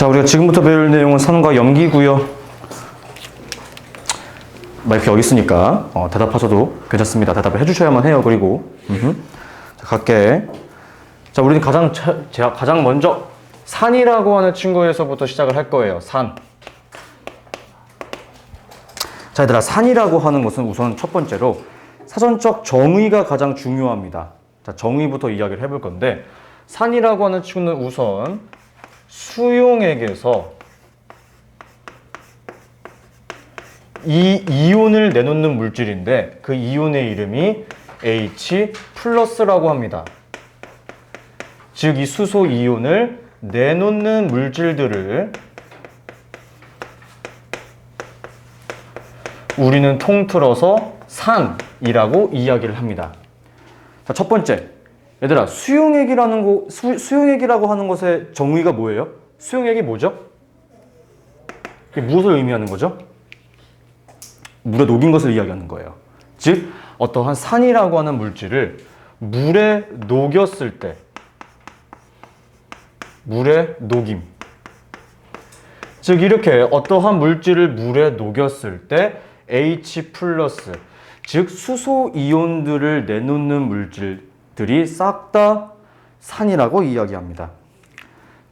자, 우리가 지금부터 배울 내용은 산과 염기고요. 마이크 여기 있으니까 대답하셔도 괜찮습니다. 대답을 해주셔야만 해요. 그리고 자, 갈게. 자, 우리는 가장 먼저 산이라고 하는 친구에서부터 시작을 할 거예요. 산. 자, 얘들아, 산이라고 하는 것은 우선 첫 번째로 사전적 정의가 가장 중요합니다. 자, 정의부터 이야기를 해볼 건데, 산이라고 하는 친구는 우선 수용액에서 이 이온을 내놓는 물질인데, 그 이온의 이름이 H 플러스라고 합니다. 즉, 이 수소 이온을 내놓는 물질들을 우리는 통틀어서 산이라고 이야기를 합니다. 자, 첫 번째, 얘들아, 수용액이라고 하는 것의 정의가 뭐예요? 수용액이 뭐죠? 이게 무엇을 의미하는 거죠? 물에 녹인 것을 이야기하는 거예요. 즉, 어떠한 산이라고 하는 물질을 물에 녹였을 때, 물에 녹임. 즉, 이렇게 어떠한 물질을 물에 녹였을 때 H 플러스, 즉 수소 이온들을 내놓는 물질들이 싹 다 산이라고 이야기합니다.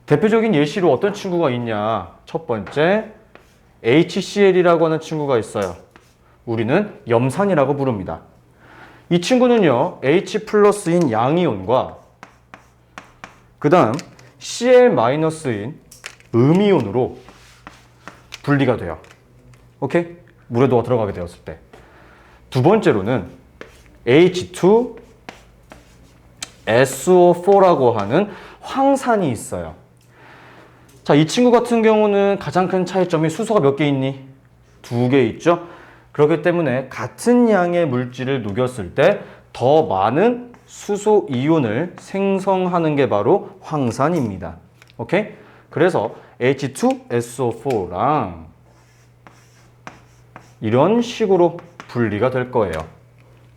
대표적인 예시로 어떤 친구가 있냐? 첫 번째, HCl이라고 하는 친구가 있어요. 우리는 염산이라고 부릅니다. 이 친구는요, H 플러스인 양이온과 그 다음 Cl 마이너스인 음이온으로 분리가 돼요. 오케이? 물에 녹아 들어가게 되었을 때. 두 번째로는 H2SO4라고 하는 황산이 있어요. 자, 이 친구 같은 경우는 가장 큰 차이점이 수소가 몇 개 있니? 2개 있죠? 그렇기 때문에 같은 양의 물질을 녹였을 때 더 많은 수소 이온을 생성하는 게 바로 황산입니다. 오케이? 그래서 H2SO4랑 이런 식으로 분리가 될 거예요.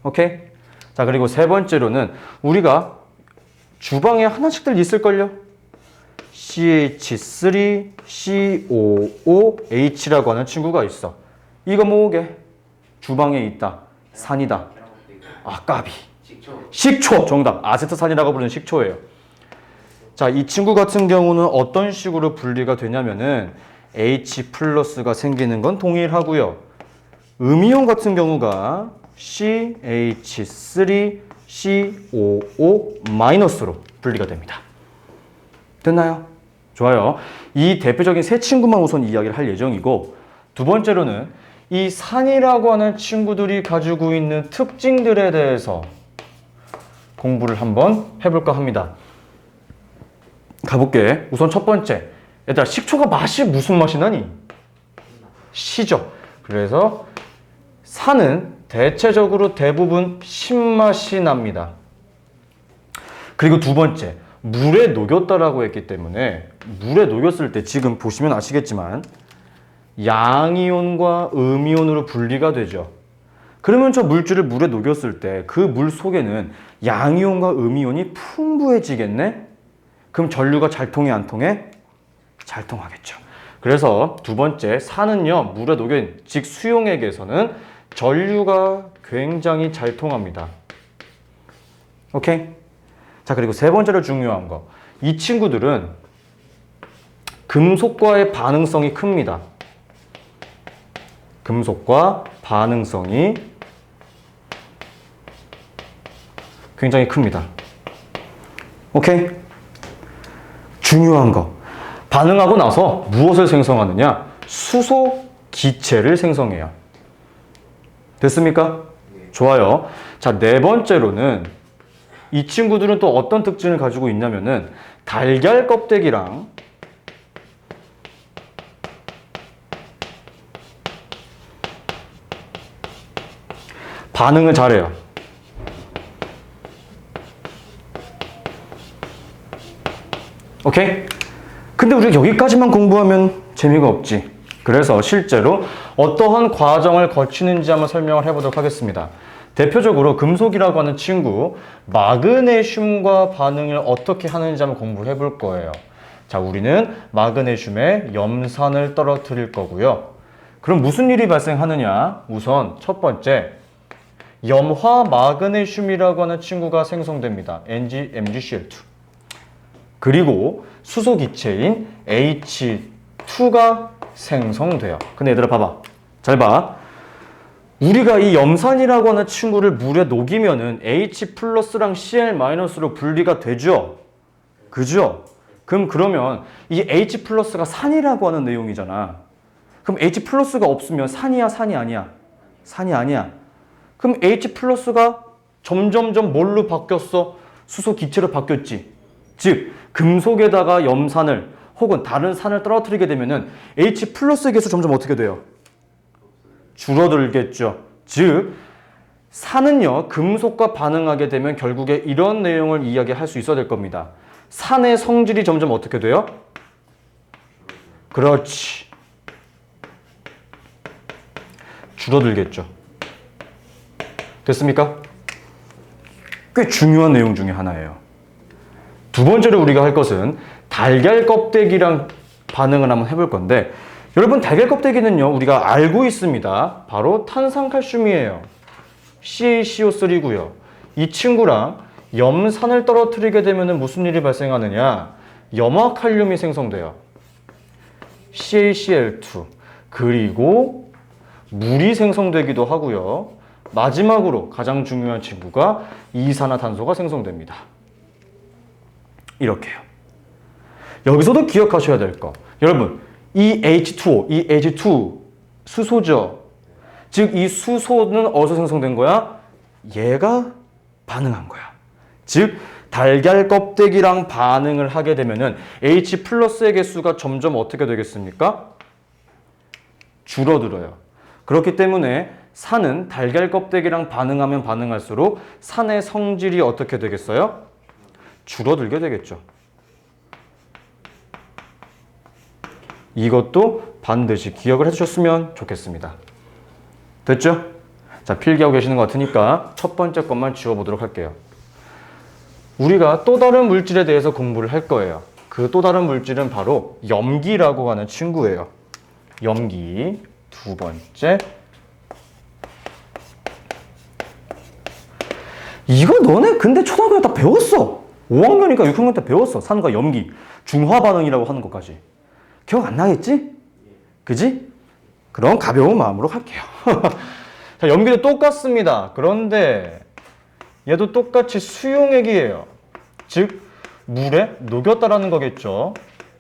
오케이? 자, 그리고 세 번째로는 우리가 주방에 하나씩들 있을걸요? CH3COOH라고 하는 친구가 있어. 이거 뭐게? 주방에 있다. 산이다. 아, 까비. 식초. 정답. 아세트산이라고 부르는 식초예요. 자, 이 친구 같은 경우는 어떤 식으로 분리가 되냐면은 H 플러스가 생기는 건 동일하고요. 음이온 같은 경우가 CH3COO 마이너스로 분리가 됩니다. 됐나요? 좋아요. 이 대표적인 세 친구만 우선 이야기를 할 예정이고, 두 번째로는 이 산이라고 하는 친구들이 가지고 있는 특징들에 대해서 공부를 한번 해볼까 합니다. 가볼게. 우선 첫 번째, 얘들아, 식초가 맛이 무슨 맛이 나니? 시죠. 그래서 산은 대체적으로 대부분 신맛이 납니다. 그리고 두 번째, 물에 녹였다라고 했기 때문에 물에 녹였을 때 지금 보시면 아시겠지만 양이온과 음이온으로 분리가 되죠. 그러면 저 물질을 물에 녹였을 때 그 물 속에는 양이온과 음이온이 풍부해지겠네? 그럼 전류가 잘 통해 안 통해? 잘 통하겠죠. 그래서 두 번째, 산은요, 물에 녹인 즉 수용액에서는 전류가 굉장히 잘 통합니다. 오케이? 자, 그리고 세 번째로 중요한 거. 이 친구들은 금속과의 반응성이 큽니다. 금속과 반응성이 굉장히 큽니다. 오케이? 중요한 거. 반응하고 나서 무엇을 생성하느냐? 수소 기체를 생성해요. 됐습니까? 좋아요. 자, 네 번째로는 이 친구들은 또 어떤 특징을 가지고 있냐면은 달걀 껍데기랑 반응을 잘해요. 오케이? 근데 우리가 여기까지만 공부하면 재미가 없지. 그래서 실제로 어떠한 과정을 거치는지 한번 설명을 해보도록 하겠습니다. 대표적으로 금속이라고 하는 친구, 마그네슘과 반응을 어떻게 하는지 한번 공부해 볼 거예요. 자, 우리는 마그네슘에 염산을 떨어뜨릴 거고요. 그럼 무슨 일이 발생하느냐? 우선 첫 번째, 염화 마그네슘이라고 하는 친구가 생성됩니다. MgCl2. 그리고 수소 기체인 H2가 생성돼요. 근데 얘들아 봐봐. 잘 봐. 우리가 이 염산이라고 하는 친구를 물에 녹이면은 H 플러스랑 Cl-로 분리가 되죠? 그죠? 그러면 이 H 플러스가 산이라고 하는 내용이잖아. 그럼 H 플러스가 없으면 산이야, 산이 아니야? 산이 아니야. 그럼 H 플러스가 점점점 뭘로 바뀌었어? 수소 기체로 바뀌었지. 즉, 금속에다가 염산을 혹은 다른 산을 떨어뜨리게 되면은 H 플러스의 개수 점점 어떻게 돼요? 줄어들겠죠. 즉, 산은요, 금속과 반응하게 되면 결국에 이런 내용을 이야기할 수 있어야 될 겁니다. 산의 성질이 점점 어떻게 돼요? 그렇지. 줄어들겠죠. 됐습니까? 꽤 중요한 내용 중에 하나예요. 두 번째로 우리가 할 것은 달걀 껍데기랑 반응을 한번 해볼 건데, 여러분 달걀 껍데기는요 우리가 알고 있습니다. 바로 탄산칼슘이에요. CaCO3고요. 이 친구랑 염산을 떨어뜨리게 되면 무슨 일이 발생하느냐? 염화칼륨이 생성돼요. CaCl2. 그리고 물이 생성되기도 하고요. 마지막으로 가장 중요한 친구가 이산화탄소가 생성됩니다. 이렇게요. 여기서도 기억하셔야 될 거. 여러분, 이 H2O, 이 H2 수소죠. 즉, 이 수소는 어디서 생성된 거야? 얘가 반응한 거야. 즉, 달걀 껍데기랑 반응을 하게 되면은 H 플러스의 개수가 점점 어떻게 되겠습니까? 줄어들어요. 그렇기 때문에 산은 달걀 껍데기랑 반응하면 반응할수록 산의 성질이 어떻게 되겠어요? 줄어들게 되겠죠. 이것도 반드시 기억을 해주셨으면 좋겠습니다. 됐죠? 자, 필기하고 계시는 것 같으니까 첫 번째 것만 지워보도록 할게요. 우리가 또 다른 물질에 대해서 공부를 할 거예요. 그 또 다른 물질은 바로 염기라고 하는 친구예요. 염기. 두 번째. 이거 너네 근데 초등학교 때 다 배웠어. 5학년이니까 6학년 때 배웠어. 산과 염기. 중화 반응이라고 하는 것까지. 기억 안 나겠지? 그지? 그럼 가벼운 마음으로 갈게요. 자, 염기도 똑같습니다. 그런데 얘도 똑같이 수용액이에요. 즉, 물에 녹였다라는 거겠죠.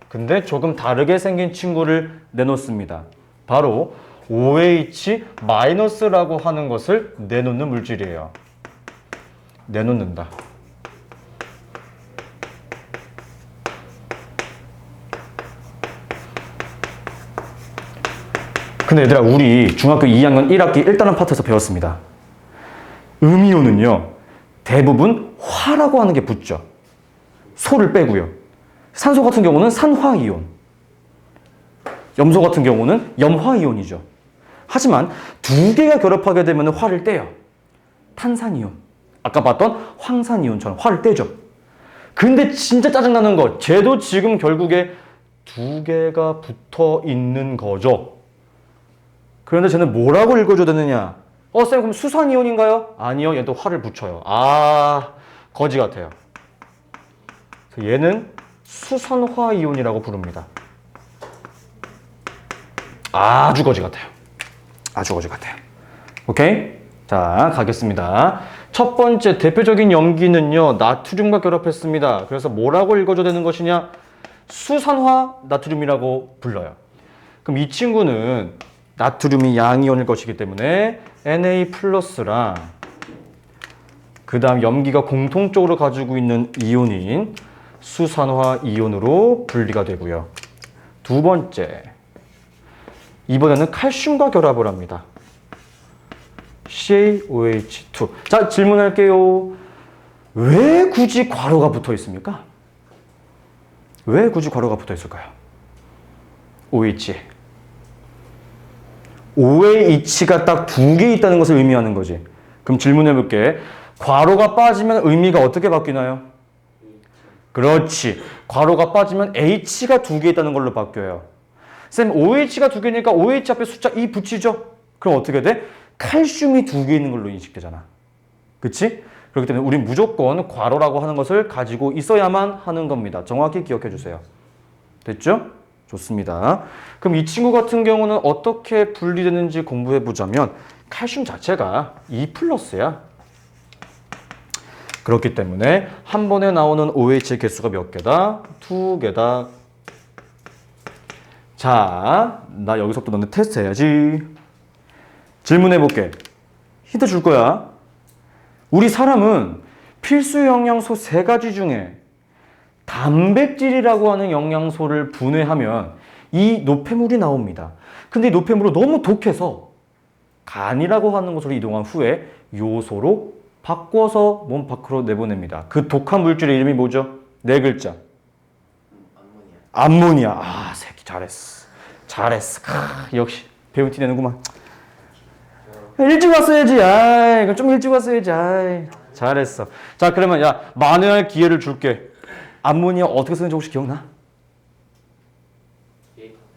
근데 조금 다르게 생긴 친구를 내놓습니다. 바로 OH-라고 하는 것을 내놓는 물질이에요. 내놓는다. 근데 얘들아, 우리 중학교 2학년 1학기 1단원 파트에서 배웠습니다. 음이온은요, 대부분 화라고 하는 게 붙죠. 소를 빼고요. 산소 같은 경우는 산화이온. 염소 같은 경우는 염화이온이죠. 하지만 두 개가 결합하게 되면 화를 떼요. 탄산이온. 아까 봤던 황산이온처럼 화를 떼죠. 근데 진짜 짜증나는 거, 쟤도 지금 결국에 두 개가 붙어 있는 거죠. 그런데 쟤는 뭐라고 읽어줘야 되느냐? 쌤, 그럼 수산이온인가요? 아니요, 얘도 화를 붙여요. 거지 같아요. 얘는 수산화이온이라고 부릅니다. 아주 거지 같아요. 아주 거지 같아요. 오케이? 자, 가겠습니다. 첫 번째 대표적인 염기는요, 나트륨과 결합했습니다. 그래서 뭐라고 읽어줘야 되는 것이냐? 수산화 나트륨이라고 불러요. 그럼 이 친구는 나트륨이 양이온일 것이기 때문에 Na 플러스랑 그 다음 염기가 공통적으로 가지고 있는 이온인 수산화 이온으로 분리가 되고요. 두 번째, 이번에는 칼슘과 결합을 합니다. CaOH2. 자, 질문할게요. 왜 굳이 괄호가 붙어 있습니까? 왜 굳이 괄호가 붙어 있을까요? OH. OH가 딱 두 개 있다는 것을 의미하는 거지. 그럼 질문해 볼게. 괄호가 빠지면 의미가 어떻게 바뀌나요? 그렇지. 괄호가 빠지면 H가 두 개 있다는 걸로 바뀌어요. 쌤, OH가 두 개니까 OH 앞에 숫자 2 붙이죠? 그럼 어떻게 돼? 칼슘이 두 개 있는 걸로 인식되잖아. 그치? 그렇기 때문에 우린 무조건 괄호라고 하는 것을 가지고 있어야만 하는 겁니다. 정확히 기억해 주세요. 됐죠? 좋습니다. 그럼 이 친구 같은 경우는 어떻게 분리되는지 공부해 보자면 칼슘 자체가 2+야. 그렇기 때문에 한 번에 나오는 OH의 개수가 몇 개다? 2개다. 자, 나 여기서부터 너네 테스트 해야지. 질문해 볼게. 힌트 줄 거야. 우리 사람은 필수 영양소 3가지 중에 단백질이라고 하는 영양소를 분해하면 이 노폐물이 나옵니다. 근데 이 노폐물은 너무 독해서 간이라고 하는 곳으로 이동한 후에 요소로 바꿔서 몸 밖으로 내보냅니다. 그 독한 물질의 이름이 뭐죠? 4글자. 암모니아. 아, 새끼 잘했어. 잘했어. 역시 배운 티 내는구만. 일찍 왔어야지. 아이, 이거 좀 일찍 왔어야지. 아이, 잘했어. 자, 그러면 야, 만회할 기회를 줄게. 암모니아 어떻게 쓰는지 혹시 기억나?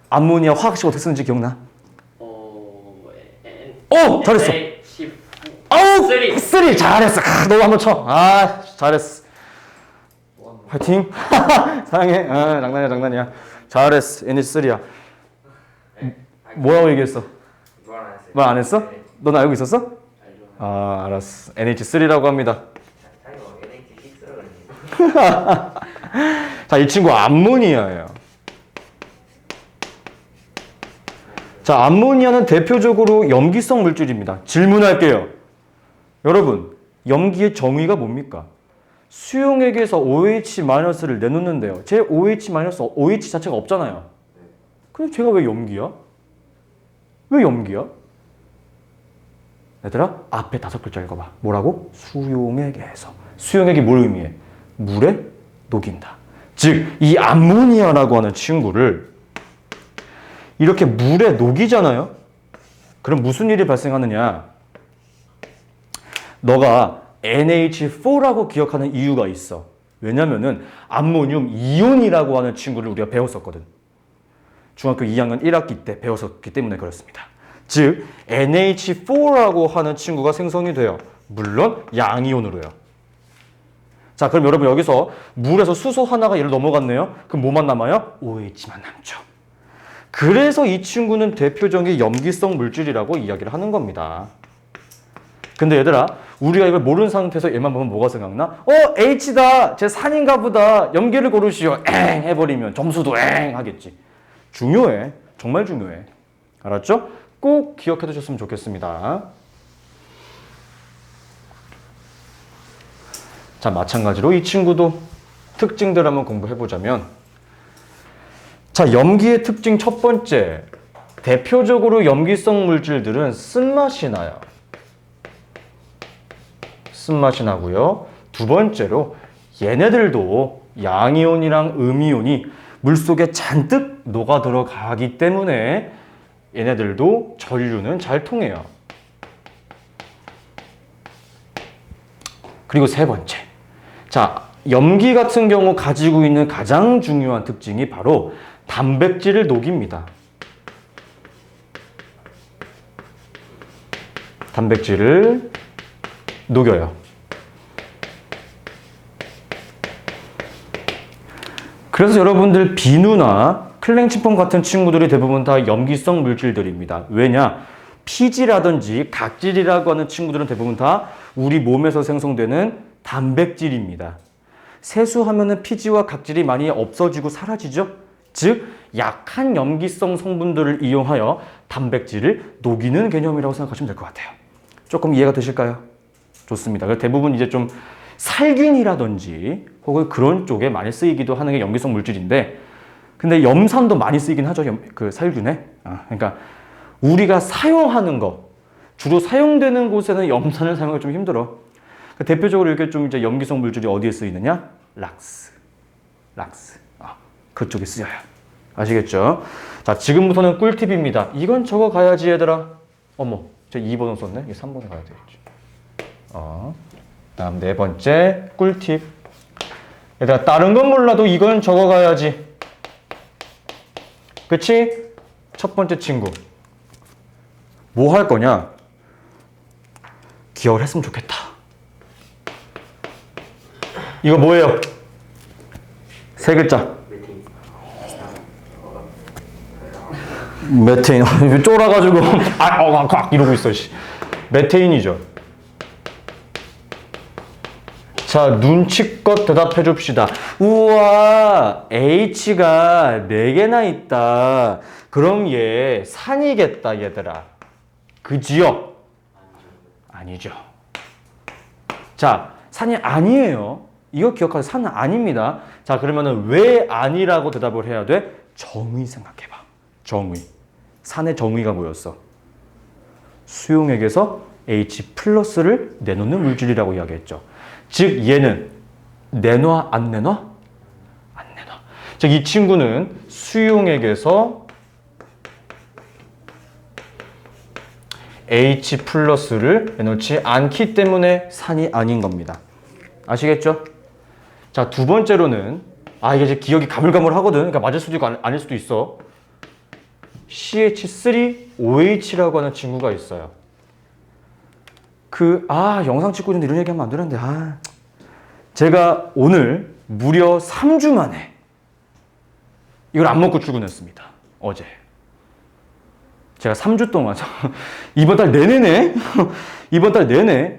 암모니아 화학식 어떻게 쓰는지 기억나? 잘했어. 아우, 3 잘했어. 너도 한번 쳐. 아, 잘했어. 화이팅. 사랑해. 장난이야. 잘했어. NH3야. 뭐라고 얘기했어? 말 안 했어? 넌 알고 있었어? 아, 알았어. NH3라고 합니다. 자, 이 친구 암모니아예요. 자, 암모니아는 대표적으로 염기성 물질입니다. 질문할게요. 여러분, 염기의 정의가 뭡니까? 수용액에서 OH-를 내놓는데요. 제 OH-, OH 자체가 없잖아요. 그럼 제가 왜 염기야? 왜 염기야? 얘들아, 앞에 5글자 읽어봐. 뭐라고? 수용액에서. 수용액이 뭘 의미해? 물에 녹인다. 즉, 이 암모니아라고 하는 친구를 이렇게 물에 녹이잖아요? 그럼 무슨 일이 발생하느냐? 너가 NH4라고 기억하는 이유가 있어. 왜냐면은 암모늄 이온이라고 하는 친구를 우리가 배웠었거든. 중학교 2학년 1학기 때 배웠었기 때문에 그렇습니다. 즉, NH4라고 하는 친구가 생성이 돼요. 물론 양이온으로요. 자, 그럼 여러분 여기서 물에서 수소 하나가 얘를 넘어갔네요. 그럼 뭐만 남아요? OH만 남죠. 그래서 이 친구는 대표적인 염기성 물질이라고 이야기를 하는 겁니다. 근데 얘들아, 우리가 이걸 모르는 상태에서 얘만 보면 뭐가 생각나? H다! 제 산인가 보다. 염기를 고르시오. 엥! 해버리면 점수도 엥! 하겠지. 중요해. 정말 중요해. 알았죠? 꼭 기억해 두셨으면 좋겠습니다. 자, 마찬가지로 이 친구도 특징들 한번 공부해 보자면, 자, 염기의 특징 첫 번째, 대표적으로 염기성 물질들은 쓴맛이 나요. 쓴맛이 나고요. 두 번째로 얘네들도 양이온이랑 음이온이 물속에 잔뜩 녹아 들어가기 때문에 얘네들도 전류는 잘 통해요. 그리고 세 번째, 자, 염기 같은 경우 가지고 있는 가장 중요한 특징이 바로 단백질을 녹입니다. 단백질을 녹여요. 그래서 여러분들 비누나 클렌징폼 같은 친구들이 대부분 다 염기성 물질들입니다. 왜냐? 피지라든지 각질이라고 하는 친구들은 대부분 다 우리 몸에서 생성되는 단백질입니다. 세수하면은 피지와 각질이 많이 없어지고 사라지죠? 즉, 약한 염기성 성분들을 이용하여 단백질을 녹이는 개념이라고 생각하시면 될 것 같아요. 조금 이해가 되실까요? 좋습니다. 대부분 이제 좀 살균이라든지 혹은 그런 쪽에 많이 쓰이기도 하는 게 염기성 물질인데, 근데 염산도 많이 쓰이긴 하죠. 그 살균에. 그러니까 우리가 사용하는 거, 주로 사용되는 곳에는 염산을 사용하기 좀 힘들어. 대표적으로 이렇게 좀 이제 염기성 물질이 어디에 쓰이느냐? 락스. 그쪽에 쓰여요. 아시겠죠? 자, 지금부터는 꿀팁입니다. 이건 적어 가야지, 얘들아. 어머, 제 2번은 썼네. 이게 3번에 가야 되겠지. 다음 네 번째 꿀팁. 얘들아, 다른 건 몰라도 이건 적어가야지. 그치? 첫 번째 친구. 뭐 할 거냐? 기억을 했으면 좋겠다. 이거 뭐예요? 세 글자. 메테인. 쫄아가지고 이러고 있어. 메테인이죠. 자, 눈치껏 대답해 줍시다. 우와, H가 4개나 있다. 그럼 얘 산이겠다, 얘들아. 그지요? 아니죠. 자, 산이 아니에요. 이거 기억하세요. 산은 아닙니다. 자, 그러면은 왜 아니라고 대답을 해야 돼? 정의 생각해봐. 정의. 산의 정의가 뭐였어? 수용액에서 H 플러스를 내놓는 물질이라고 이야기했죠. 즉 얘는 내놔 안 내놔? 안 내놔. 즉 이 친구는 수용액에서 H 플러스를 내놓지 않기 때문에 산이 아닌 겁니다. 아시겠죠? 자, 두 번째로는 이게 이제 기억이 가물가물하거든. 그러니까 맞을 수도 있고 아닐 수도 있어. CH3OH라고 하는 친구가 있어요. 영상 찍고 있는데 이런 얘기하면 안 되는데, 제가 오늘 무려 3주 만에 이걸 안 먹고 출근했습니다. 어제. 제가 3주 동안, 이번 달 내내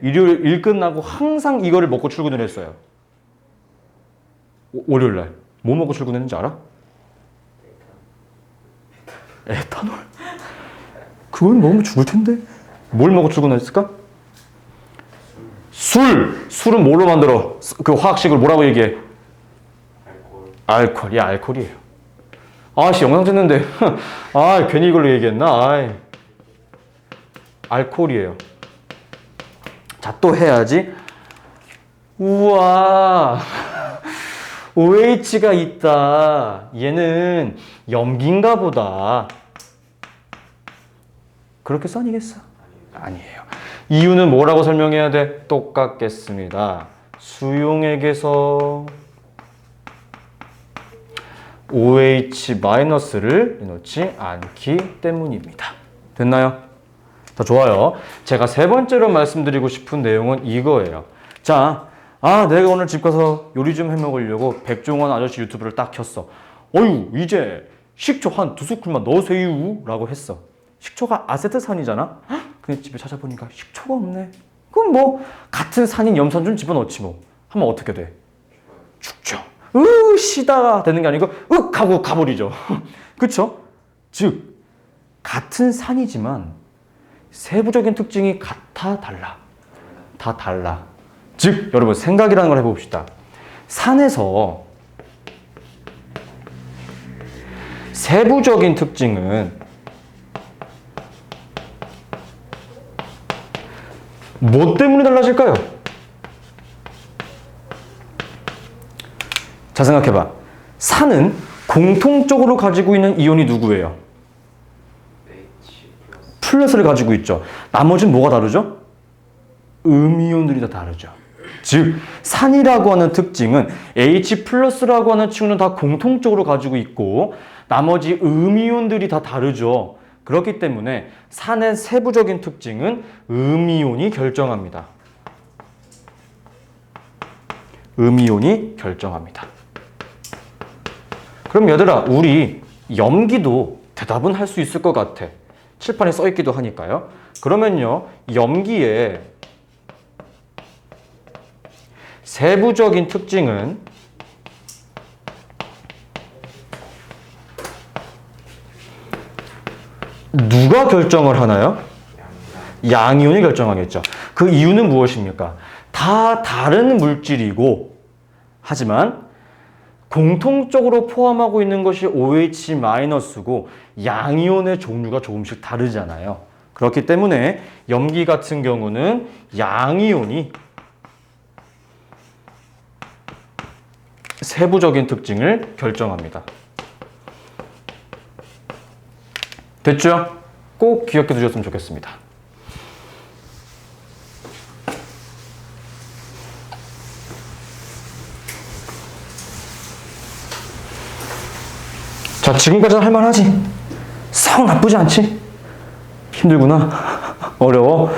일요일 일 끝나고 항상 이거를 먹고 출근을 했어요. 월요일 날. 뭐 먹고 출근했는지 알아? 에탄올. 그건 먹으면 죽을 텐데. 뭘 먹고 출근했을까? 술은 뭘로 만들어? 그 화학식을 뭐라고 얘기해? 알코올. 알코올이에요. 영상 찍는데. 괜히 이걸로 얘기했나? 알코올이에요. 자, 또 해야지. 우와. OH가 있다. 얘는 염기인가 보다. 그렇게 써니겠어? 아니에요. 이유는 뭐라고 설명해야 돼? 똑같겠습니다. 수용액에서 OH-를 넣지 않기 때문입니다. 됐나요? 더 좋아요. 제가 세 번째로 말씀드리고 싶은 내용은 이거예요. 자, 내가 오늘 집 가서 요리 좀 해 먹으려고 백종원 아저씨 유튜브를 딱 켰어. 이제 식초 한 2스푼만 넣으세요 라고 했어. 식초가 아세트산이잖아? 근데 집에 찾아보니까 식초가 없네. 그럼 뭐 같은 산인 염산 좀 집어넣지 뭐. 하면 어떻게 돼? 죽죠. 시다가 되는 게 아니고 하고 가버리죠. 그쵸? 즉 같은 산이지만 세부적인 특징이 같아 달라. 다 달라. 즉 여러분 생각이라는 걸 해봅시다. 산에서 세부적인 특징은 뭐 때문에 달라질까요? 자, 생각해봐. 산은 공통적으로 가지고 있는 이온이 누구예요? 플러스를 가지고 있죠. 나머지는 뭐가 다르죠? 음이온들이 다 다르죠. 즉 산이라고 하는 특징은 H 플러스라고 하는 친구는 다 공통적으로 가지고 있고 나머지 음이온들이 다 다르죠. 그렇기 때문에 산의 세부적인 특징은 음이온이 결정합니다. 음이온이 결정합니다. 그럼 얘들아, 우리 염기도 대답은 할 수 있을 것 같아. 칠판에 써 있기도 하니까요. 그러면요, 염기의 세부적인 특징은 누가 결정을 하나요? 양이온이 결정하겠죠. 그 이유는 무엇입니까? 다 다른 물질이고 하지만 공통적으로 포함하고 있는 것이 OH-고 양이온의 종류가 조금씩 다르잖아요. 그렇기 때문에 염기 같은 경우는 양이온이 세부적인 특징을 결정합니다. 됐죠? 꼭 기억해 두셨으면 좋겠습니다. 자, 지금까지는 할만하지? 썩 나쁘지 않지? 힘들구나. 어려워.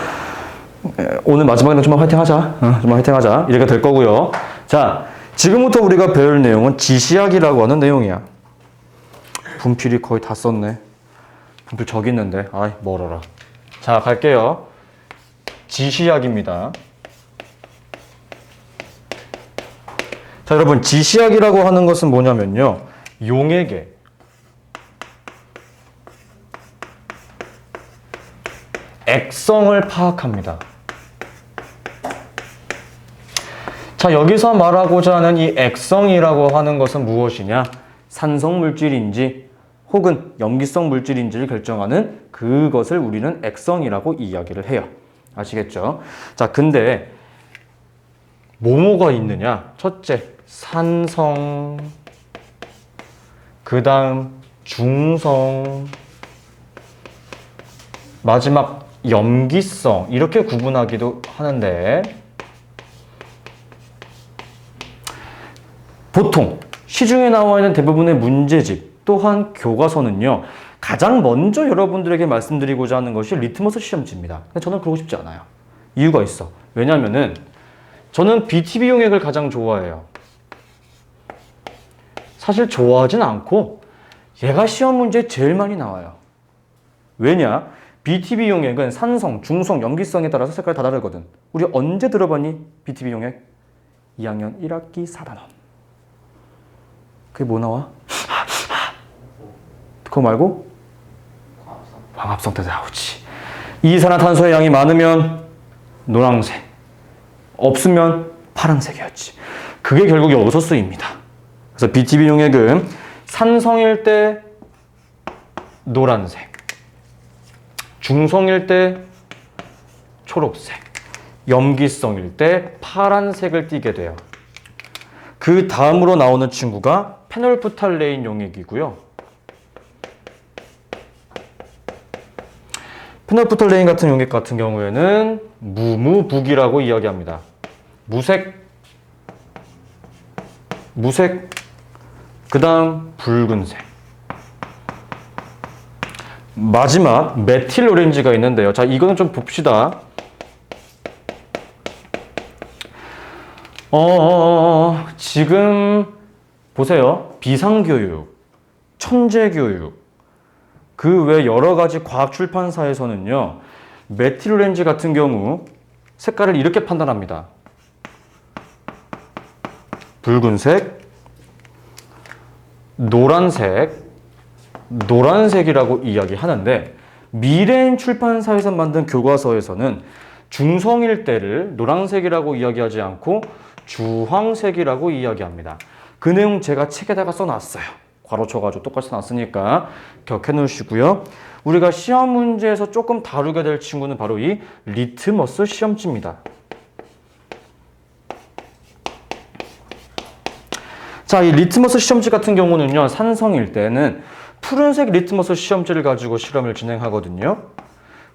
오늘 마지막에는 좀만 화이팅 하자. 좀만 화이팅 하자. 이렇게 될 거고요. 자, 지금부터 우리가 배울 내용은 지시학이라고 하는 내용이야. 분필이 거의 다 썼네. 분필 저기 있는데. 아이, 멀어라. 자, 갈게요. 지시학입니다. 자, 여러분, 지시학이라고 하는 것은 뭐냐면요. 용에게 액성을 파악합니다. 자, 여기서 말하고자 하는 이 액성이라고 하는 것은 무엇이냐? 산성 물질인지 혹은 염기성 물질인지를 결정하는 그것을 우리는 액성이라고 이야기를 해요. 아시겠죠? 자, 근데 뭐뭐가 있느냐? 첫째, 산성, 그 다음 중성, 마지막 염기성, 이렇게 구분하기도 하는데 보통 시중에 나와 있는 대부분의 문제집 또한 교과서는요, 가장 먼저 여러분들에게 말씀드리고자 하는 것이 리트머스 시험지입니다. 근데 저는 그러고 싶지 않아요. 이유가 있어. 왜냐면은 저는 BTB 용액을 가장 좋아해요. 사실 좋아하진 않고 얘가 시험 문제에 제일 많이 나와요. 왜냐? BTB 용액은 산성, 중성, 염기성에 따라서 색깔이 다 다르거든. 우리 언제 들어봤니? BTB 용액? 2학년 1학기 4단원. 그게 뭐 나와? 그거 말고? 광합성 때 나오지. 이산화탄소의 양이 많으면 노란색, 없으면 파란색이었지. 그게 결국 여기서 쓰입니다. 그래서 BTB 용액은 산성일 때 노란색, 중성일 때 초록색, 염기성일 때 파란색을 띠게 돼요. 그 다음으로 나오는 친구가 페놀프탈레인 용액이고요. 페놀프탈레인 같은 용액 같은 경우에는 무무북이라고 이야기합니다. 무색, 그 다음 붉은색. 마지막 메틸 오렌지가 있는데요. 자, 이거는 좀 봅시다. 지금 보세요. 비상교육, 천재교육, 그 외 여러 가지 과학 출판사에서는요, 메틸 오렌지 같은 경우 색깔을 이렇게 판단합니다. 붉은색, 노란색이라고 이야기하는데, 미래인 출판사에서 만든 교과서에서는 중성일 때를 노란색이라고 이야기하지 않고 주황색이라고 이야기합니다. 그 내용 제가 책에다가 써놨어요. 괄호쳐가지고 똑같이 써놨으니까 기억해 놓으시고요. 우리가 시험 문제에서 조금 다루게 될 친구는 바로 이 리트머스 시험지입니다. 자, 이 리트머스 시험지 같은 경우는요, 산성일 때는 푸른색 리트머스 시험지를 가지고 실험을 진행하거든요.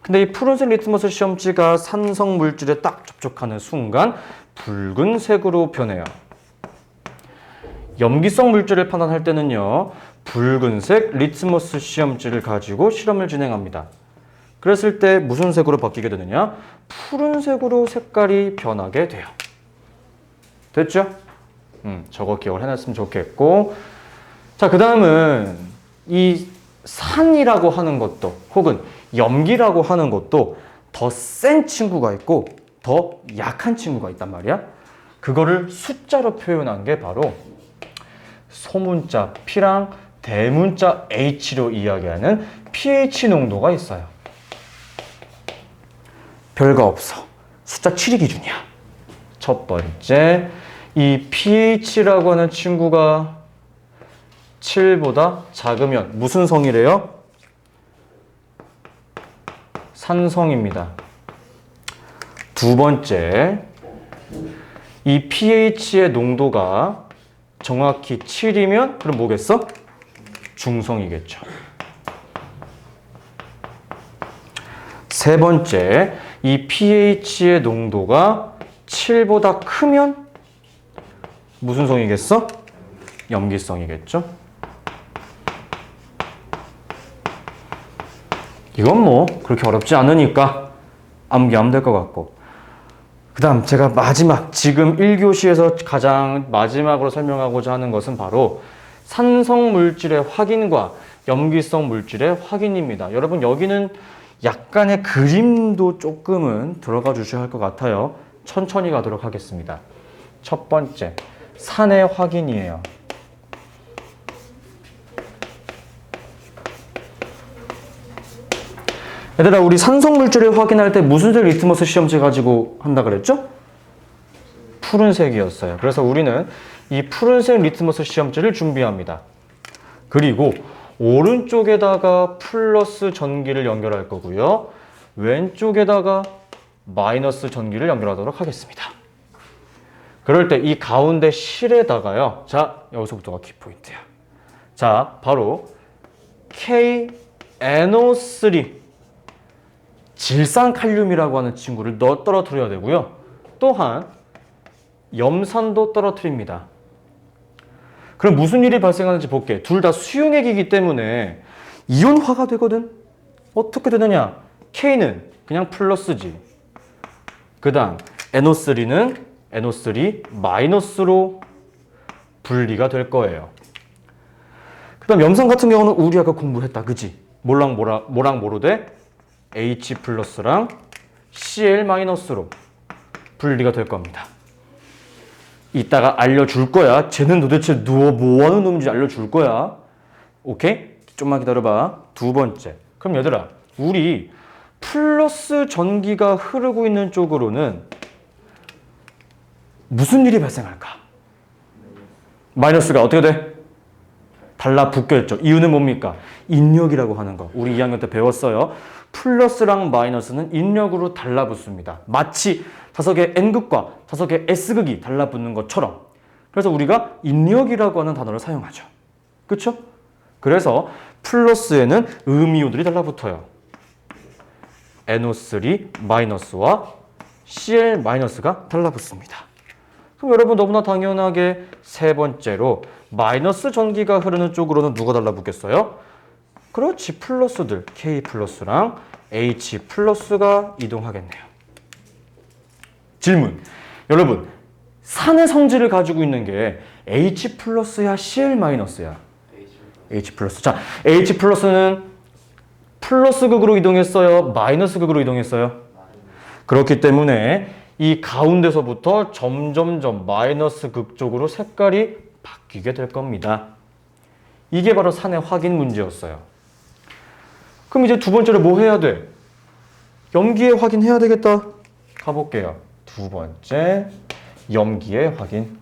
근데 이 푸른색 리트머스 시험지가 산성 물질에 딱 접촉하는 순간 붉은색으로 변해요. 염기성 물질을 판단할 때는요, 붉은색 리트머스 시험지를 가지고 실험을 진행합니다. 그랬을 때 무슨 색으로 바뀌게 되느냐? 푸른색으로 색깔이 변하게 돼요. 됐죠? 저거 기억을 해놨으면 좋겠고. 자, 그 다음은 이 산이라고 하는 것도 혹은 염기라고 하는 것도 더 센 친구가 있고 더 약한 친구가 있단 말이야. 그거를 숫자로 표현한 게 바로 소문자 P랑 대문자 H로 이야기하는 pH 농도가 있어요. 별거 없어. 숫자 7이 기준이야. 첫 번째, 이 pH라고 하는 친구가 7보다 작으면 무슨 성이래요? 산성입니다. 두 번째, 이 pH의 농도가 정확히 7이면 그럼 뭐겠어? 중성이겠죠. 세 번째, 이 pH의 농도가 7보다 크면 무슨 성이겠어? 염기성이겠죠. 이건 뭐 그렇게 어렵지 않으니까 암기하면 될 것 같고. 그 다음 제가 마지막 지금 1교시에서 가장 마지막으로 설명하고자 하는 것은 바로 산성 물질의 확인과 염기성 물질의 확인입니다. 여러분 여기는 약간의 그림도 조금은 들어가 주셔야 할 것 같아요. 천천히 가도록 하겠습니다. 첫 번째, 산의 확인이에요. 얘들아, 우리 산성 물질을 확인할 때 무슨 색 리트머스 시험지 가지고 한다 그랬죠? 푸른색이었어요. 그래서 우리는 이 푸른색 리트머스 시험지를 준비합니다. 그리고 오른쪽에다가 플러스 전기를 연결할 거고요. 왼쪽에다가 마이너스 전기를 연결하도록 하겠습니다. 그럴 때 이 가운데 실에다가요. 자, 여기서부터가 키포인트야. 자, 바로 KNO3 질산칼륨이라고 하는 친구를 떨어뜨려야 되고요. 또한 염산도 떨어뜨립니다. 그럼 무슨 일이 발생하는지 볼게. 둘 다 수용액이기 때문에 이온화가 되거든. 어떻게 되느냐? K는 그냥 플러스지. 그 다음 NO3는 NO3 마이너스로 분리가 될 거예요. 그 다음 염산 같은 경우는 우리 아까 공부했다. 그지? 뭐랑 뭐로 돼? H 플러스랑 Cl 마이너스로 분리가 될 겁니다. 이따가 알려줄 거야. 쟤는 도대체 뭐 하는 놈인지 알려줄 거야. 오케이? 좀만 기다려봐. 두 번째. 그럼 얘들아, 우리 플러스 전기가 흐르고 있는 쪽으로는 무슨 일이 발생할까? 마이너스가 어떻게 돼? 달라붙게 했죠. 이유는 뭡니까? 인력이라고 하는 거. 우리 2학년 때 배웠어요. 플러스랑 마이너스는 인력으로 달라붙습니다. 마치 자석의 N극과 자석의 S극이 달라붙는 것처럼. 그래서 우리가 인력이라고 하는 단어를 사용하죠. 그렇죠? 그래서 플러스에는 음이온들이 달라붙어요. NO3 마이너스와 Cl 마이너스가 달라붙습니다. 그럼 여러분 너무나 당연하게 세 번째로 마이너스 전기가 흐르는 쪽으로는 누가 달라붙겠어요? 그렇지, 플러스들 K 플러스랑 H 플러스가 이동하겠네요. 질문. 여러분, 산의 성질을 가지고 있는 게 H 플러스야, Cl 마이너스야? H 플러스. 자, H 플러스는 플러스 극으로 이동했어요? 마이너스 극으로 이동했어요? 그렇기 때문에 이 가운데서부터 점점점 마이너스 극 쪽으로 색깔이 바뀌게 될 겁니다. 이게 바로 산의 확인 문제였어요. 그럼 이제 두 번째로 뭐 해야 돼? 염기의 확인해야 되겠다. 가볼게요. 두 번째, 염기의 확인.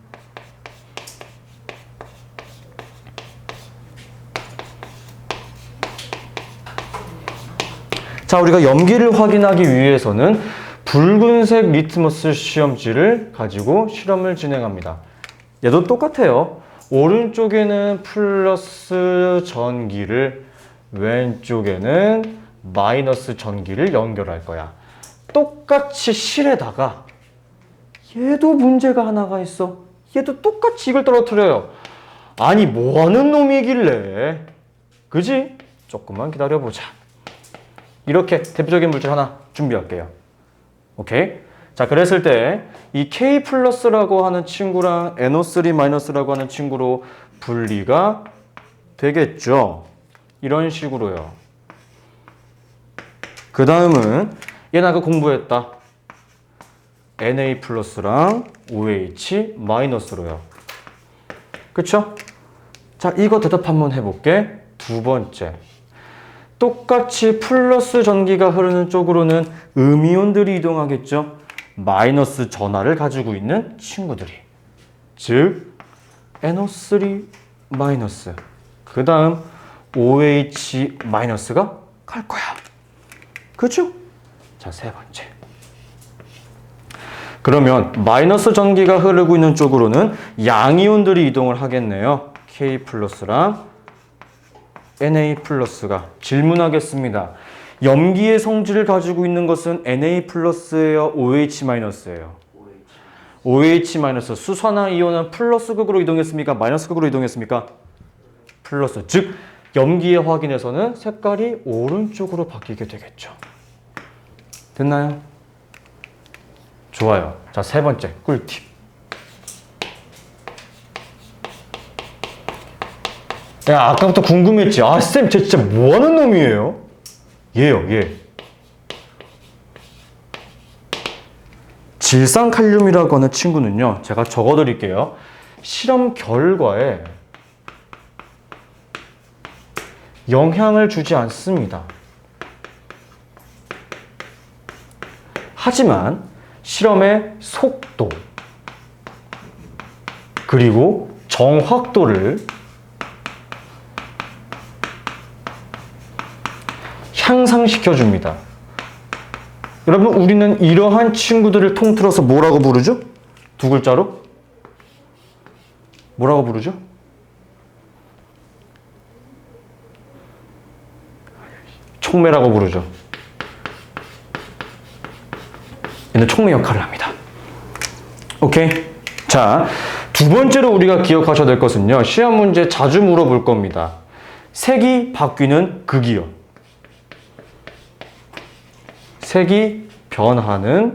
자, 우리가 염기를 확인하기 위해서는 붉은색 리트머스 시험지를 가지고 실험을 진행합니다. 얘도 똑같아요. 오른쪽에는 플러스 전기를, 왼쪽에는 마이너스 전기를 연결할 거야. 똑같이 실에다가 얘도 문제가 하나가 있어. 얘도 똑같이 이걸 떨어뜨려요. 아니, 뭐하는 놈이길래. 그지? 조금만 기다려보자. 이렇게 대표적인 물질 하나 준비할게요. 오케이? 자, 그랬을 때 이 K 플러스라고 하는 친구랑 NO3 마이너스라고 하는 친구로 분리가 되겠죠. 이런 식으로요. 그 다음은 얘는 아까 공부했다. Na 플러스랑 OH 마이너스로요. 그쵸? 자, 이거 대답 한번 해볼게. 두 번째. 똑같이 플러스 전기가 흐르는 쪽으로는 음이온들이 이동하겠죠. 마이너스 전하를 가지고 있는 친구들이. 즉 NO3 마이너스, 그 다음 OH 마이너스가 갈 거야. 그렇죠? 자, 세 번째. 그러면 마이너스 전기가 흐르고 있는 쪽으로는 양이온들이 이동을 하겠네요. K 플러스랑 Na 플러스가. 질문하겠습니다. 염기의 성질을 가지고 있는 것은 Na 플러스예요? OH 마이너스예요? OH 마이너스. 수산화 이온은 플러스 극으로 이동했습니까? 마이너스 극으로 이동했습니까? 플러스. 즉 염기의 확인에서는 색깔이 오른쪽으로 바뀌게 되겠죠. 됐나요? 좋아요. 자, 세 번째 꿀팁. 야, 아까부터 궁금했지. 아, 쌤, 쟤 진짜 뭐 하는 놈이에요? 얘요, 얘. 질산칼륨이라고 하는 친구는요, 제가 적어 드릴게요. 실험 결과에 영향을 주지 않습니다. 하지만 실험의 속도 그리고 정확도를 향상시켜 줍니다. 여러분, 우리는 이러한 친구들을 통틀어서 뭐라고 부르죠? 두 글자로? 뭐라고 부르죠? 촉매라고 부르죠. 얘는 촉매 역할을 합니다. 오케이? 자, 두 번째로 우리가 기억하셔야 될 것은요. 시험 문제 자주 물어볼 겁니다. 색이 바뀌는 극이요. 색이 변하는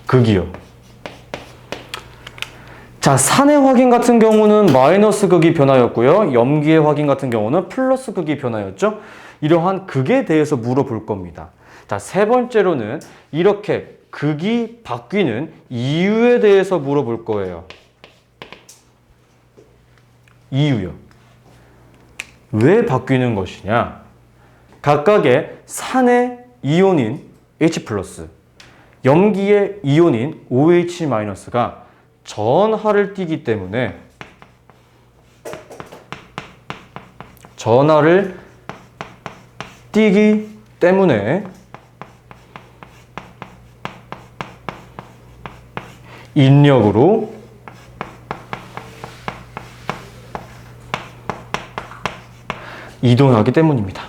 극이요. 자, 산의 확인 같은 경우는 마이너스 극이 변화였고요. 염기의 확인 같은 경우는 플러스 극이 변화였죠. 이러한 극에 대해서 물어볼 겁니다. 자, 세 번째로는 이렇게 극이 바뀌는 이유에 대해서 물어볼 거예요. 이유요. 왜 바뀌는 것이냐? 각각의 산의 이온인 H+, 염기의 이온인 OH-가 전하를 띠기 때문에 인력으로 이동하기 때문입니다.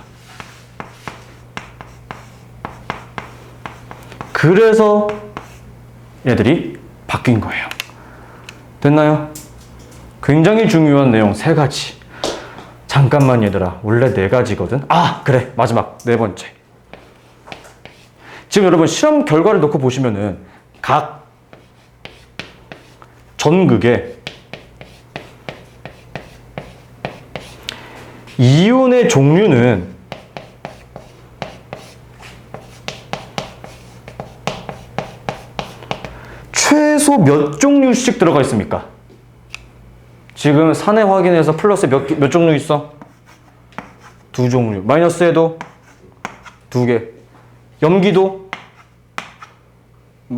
그래서 얘들이 바뀐 거예요. 됐나요? 굉장히 중요한 내용 세 가지. 잠깐만 얘들아, 원래 네 가지거든. 아, 그래, 마지막 네 번째. 지금 여러분 시험 결과를 놓고 보시면은 각 전극에 이온의 종류는 최소 몇 종류씩 들어가 있습니까? 지금 산의 확인에서 플러스 몇 종류 있어? 두 종류. 마이너스에도 두 개. 염기도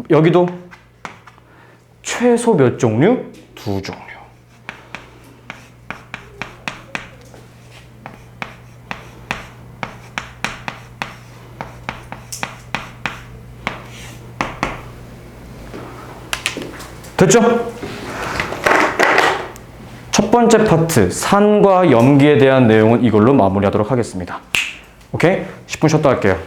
여기도 최소 몇 종류? 두 종류. 됐죠? 첫 번째 파트, 산과 염기에 대한 내용은 이걸로 마무리하도록 하겠습니다. 오케이? 10분 쉬었다 할게요.